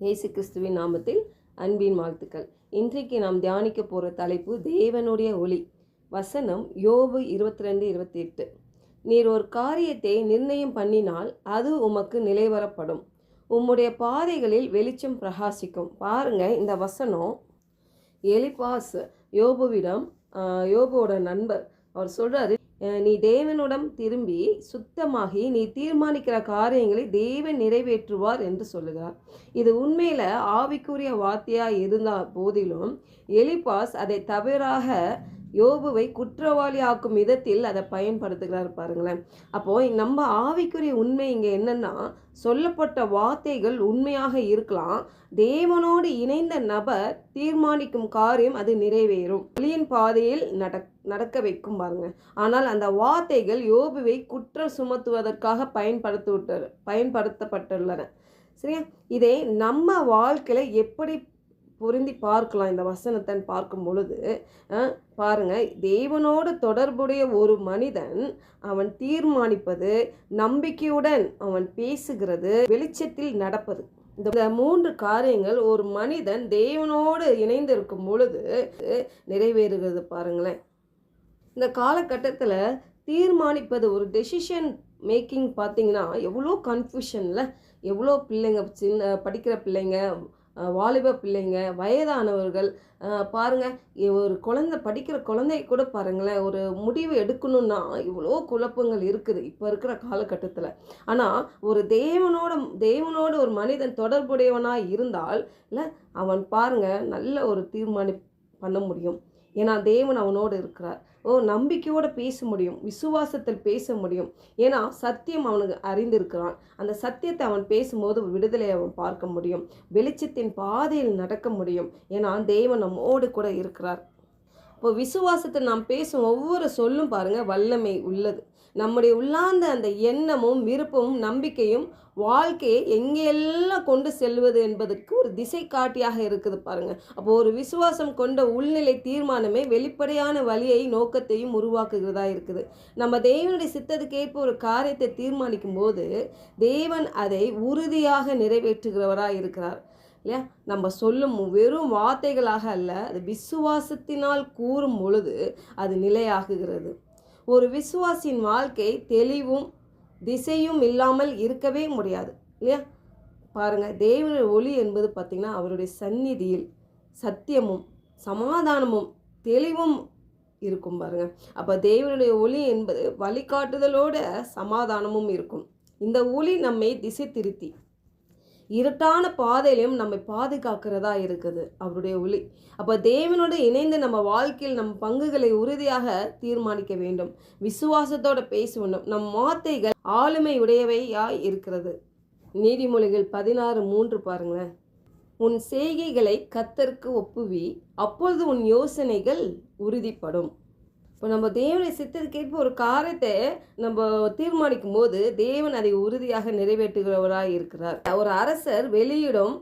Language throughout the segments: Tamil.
இயேசு கிறிஸ்துவின் நாமத்தில் அன்பின் வாழ்த்துக்கள். இன்றைக்கு நாம் தியானிக்க போகிற தலைப்பு தேவனுடைய ஒளி. வசனம் யோபு 22:28. நீர் ஒரு காரியத்தை நிர்ணயம் பண்ணினால் அது உமக்கு நிலைவரப்படும், உம்முடைய பாதைகளில் வெளிச்சம் பிரகாசிக்கும். பாருங்க, இந்த வசனம் எலிபாஸ் யோபுவிடம், யோபுவோட நண்பர், அவர் சொல்றாரு, நீ தேவனிடம் திரும்பி சுத்தமாகி நீ தீர்மானிக்கிற காரியங்களை தேவன் நிறைவேற்றுவார் என்று சொல்லுகிறார். இது உண்மையில ஆவிக்குரிய வார்த்தையாக இருந்த போதிலும் எலிபாஸ் அதை தவறாக யோபுவை குற்றவாளி ஆக்கும் விதத்தில் அதை பயன்படுத்துகிறார். பாருங்களேன். அப்போ நம்ம ஆவிக்குரிய உண்மை இங்கே என்னன்னா, சொல்லப்பட்ட வார்த்தைகள் உண்மையாக இருக்கலாம், தேவனோடு இணைந்த நபர் தீர்மானிக்கும் காரியம் அது நிறைவேறும், ஒளியின் பாதையில் நடக்க வைக்கும். பாருங்க, ஆனால் அந்த வார்த்தைகள் யோபுவை குற்றம் சுமத்துவதற்காக பயன்படுத்தப்பட்டுள்ளன. சரியா? இதை நம்ம வாழ்க்கையில எப்படி பொருந்தி பார்க்கலாம்? இந்த வசனத்தை பார்க்கும் பொழுது பாருங்க, தேவனோடு தொடர்புடைய ஒரு மனிதன் அவன் தீர்மானிப்பது, நம்பிக்கையுடன் அவன் பேசுகிறது, வெளிச்சத்தில் நடப்பது, இந்த 3 காரியங்கள் ஒரு மனிதன் தேவனோடு இணைந்து இருக்கும் பொழுது நிறைவேறுகிறது. பாருங்களேன், இந்த காலகட்டத்தில் தீர்மானிப்பது, ஒரு டெசிஷன் மேக்கிங் பார்த்தீங்கன்னா எவ்வளோ கன்ஃபியூஷனில், எவ்வளோ பிள்ளைங்க, சின்ன படிக்கிற பிள்ளைங்க, வாலிப பிள்ளைங்க, வயதானவர்கள், பாருங்கள், ஒரு படிக்கிற குழந்தை கூட பாருங்களேன், ஒரு முடிவு எடுக்கணும்னா இவ்வளோ குழப்பங்கள் இருக்குது இப்போ இருக்கிற காலகட்டத்தில். ஆனால் ஒரு தேவனோடு ஒரு மனிதன் தொடர்புடையவனாக இருந்தால் இல்லை, அவன் பாருங்கள் நல்ல ஒரு தீர்மானம் பண்ண முடியும். ஏன்னா தேவன் அவனோடு இருக்கிறார். நம்பிக்கையோடு பேச முடியும், விசுவாசத்தில் பேச முடியும். ஏன்னா சத்தியம் அவனுக்கு அறிந்திருக்கிறான். அந்த சத்தியத்தை அவன் பேசும்போது விடுதலை அவன் பார்க்க முடியும், வெளிச்சத்தின் பாதையில் நடக்க முடியும். ஏன்னா தேவன் நம்மோடு கூட இருக்கிறார். இப்போ விசுவாசத்தை நாம் பேசும் ஒவ்வொரு சொல்லும் பாருங்கள் வல்லமை உள்ளது. நம்முடைய உள்ளார்ந்த அந்த எண்ணமும் விருப்பமும் நம்பிக்கையும் வாழ்க்கையை எங்கெல்லாம் கொண்டு செல்வது என்பதற்கு ஒரு திசை காட்டியாக இருக்குது. பாருங்கள், அப்போ ஒரு விசுவாசம் கொண்ட உள்நிலை தீர்மானமே வெளிப்படையான வழியை நோக்கத்தையும் உருவாக்குகிறதா இருக்குது. நம்ம தேவனுடைய சித்தத்துக்கு ஏற்ப ஒரு காரியத்தை தீர்மானிக்கும் போது தேவன் அதை உறுதியாக நிறைவேற்றுகிறவராக இருக்கிறார். இல்லையா? நம்ம சொல்லும் வெறும் வார்த்தைகளாக அல்ல, அது விசுவாசத்தினால் கூறும் பொழுது அது நிலையாகுகிறது. ஒரு விசுவாசியின் வாழ்க்கை தெளிவும் திசையும் இல்லாமல் இருக்கவே முடியாது. இல்லையா? பாருங்கள், தேவனுடைய ஒளி என்பது பார்த்திங்கன்னா அவருடைய சந்நிதியில் சத்தியமும் சமாதானமும் தெளிவும் இருக்கும். பாருங்கள், அப்போ தேவனுடைய ஒளி என்பது வழிகாட்டுதலோட சமாதானமும் இருக்கும். இந்த ஒளி நம்மை திசை திருத்தி இருட்டான பாதையிலையும் நம்மை பாதுகாக்கிறதா இருக்குது அவருடைய ஒளி. அப்போ தேவனோடு இணைந்து நம்ம வாழ்க்கையில் நம் பங்குகளை உறுதியாக தீர்மானிக்க வேண்டும், விசுவாசத்தோடு பேச வேண்டும். நம் வார்த்தைகள் ஆளுமை உடையவையாய் இருக்கிறது. நீதிமொழிகள் 16:3 பாருங்களேன். உன் செய்கைகளை கர்த்தருக்கு ஒப்புவி, அப்பொழுது உன் யோசனைகள் உறுதிப்படும். இப்போ நம்ம தேவனுடைய சித்தத்துக்கேற்ப ஒரு காரியத்தை நம்ம தீர்மானிக்கும் போது தேவன் அதை உறுதியாக நிறைவேற்றுகிறவராக இருக்கிறார். ஒரு அரசர் வெளியிடும்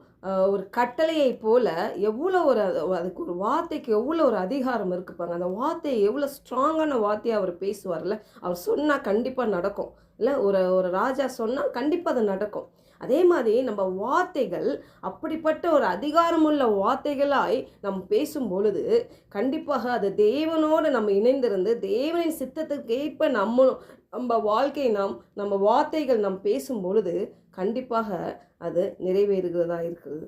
ஒரு கட்டளையை போல எவ்வளோ அதுக்கு ஒரு வார்த்தைக்கு எவ்வளோ ஒரு அதிகாரம் இருக்குப்பாங்க. அந்த வார்த்தையை எவ்வளோ ஸ்ட்ராங்கான வார்த்தையை அவர் பேசுவார்ல, அவர் சொன்னால் கண்டிப்பாக நடக்கும். இல்லை, ஒரு ராஜா சொன்னால் கண்டிப்பாக அது நடக்கும். அதே மாதிரி நம்ம வார்த்தைகள் அப்படிப்பட்ட ஒரு அதிகாரமுள்ள வார்த்தைகளாய் நம்ம பேசும் பொழுது கண்டிப்பாக அது தேவனோடு நம்ம இணைந்திருந்து தேவனின் சித்தத்துக்கு ஏற்ப நம்ம வாழ்க்கையை நம்ம வார்த்தைகள் நாம் பேசும் பொழுது கண்டிப்பாக அது நிறைவேறுகிறதா இருக்கிறது.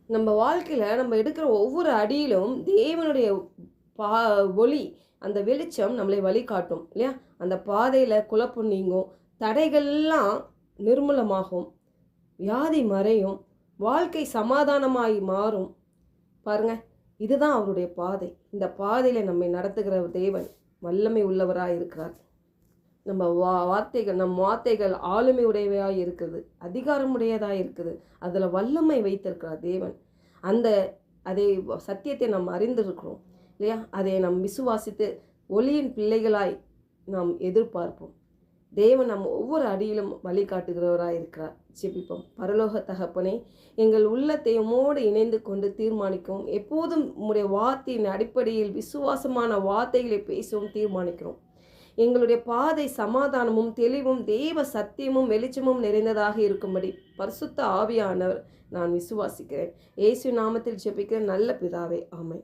நம்ம வாழ்க்கையில் நம்ம எடுக்கிற ஒவ்வொரு அடியிலும் தேவனுடைய ஒளி, அந்த வெளிச்சம் நம்மளை வழிகாட்டும். இல்லையா? அந்த பாதையில் குழப்பம் நீங்கும், தடைகள்லாம் நிர்மூலமாகும், வியாதி மறையும், வாழ்க்கை சமாதானமாய் மாறும். பாருங்க, இதுதான் அவருடைய பாதை. இந்த பாதையில் நம்மை நடத்துகிற தேவன் வல்லமை உள்ளவராக இருக்கிறார். நம்ம வார்த்தைகள் ஆளுமை உடையவையாக இருக்குது, அதிகாரமுடையதாக இருக்குது, அதில் வல்லமை வைத்திருக்கிறார் தேவன். அதை சத்தியத்தை நாம் அறிந்திருக்கிறோம். இல்லையா? அதை நாம் விசுவாசித்து ஒளியின் பிள்ளைகளாய் நாம் எதிர்பார்ப்போம். தேவன் நம்ம ஒவ்வொரு அடியிலும் வழிகாட்டுகிறவராக இருக்கிறார். ஜெபிப்போம். பரலோக தகப்பனே, எங்கள் உள்ளத்தை உம்மோடு இணைந்து கொண்டு தீர்மானிக்கவும், எப்போதும் உம்முடைய வார்த்தையின் அடிப்படையில் விசுவாசமான வார்த்தைகளை பேசவும் தீர்மானிக்கிறோம். எங்களுடைய பாதை சமாதானமும் தெளிவும் தேவ சத்தியமும் வெளிச்சமும் நிறைந்ததாக இருக்கும்படி பரிசுத்த ஆவியானவர் நான் விசுவாசிக்கிறேன். இயேசு நாமத்தில் ஜெபிக்கிற நல்ல பிதாவே, ஆமென்.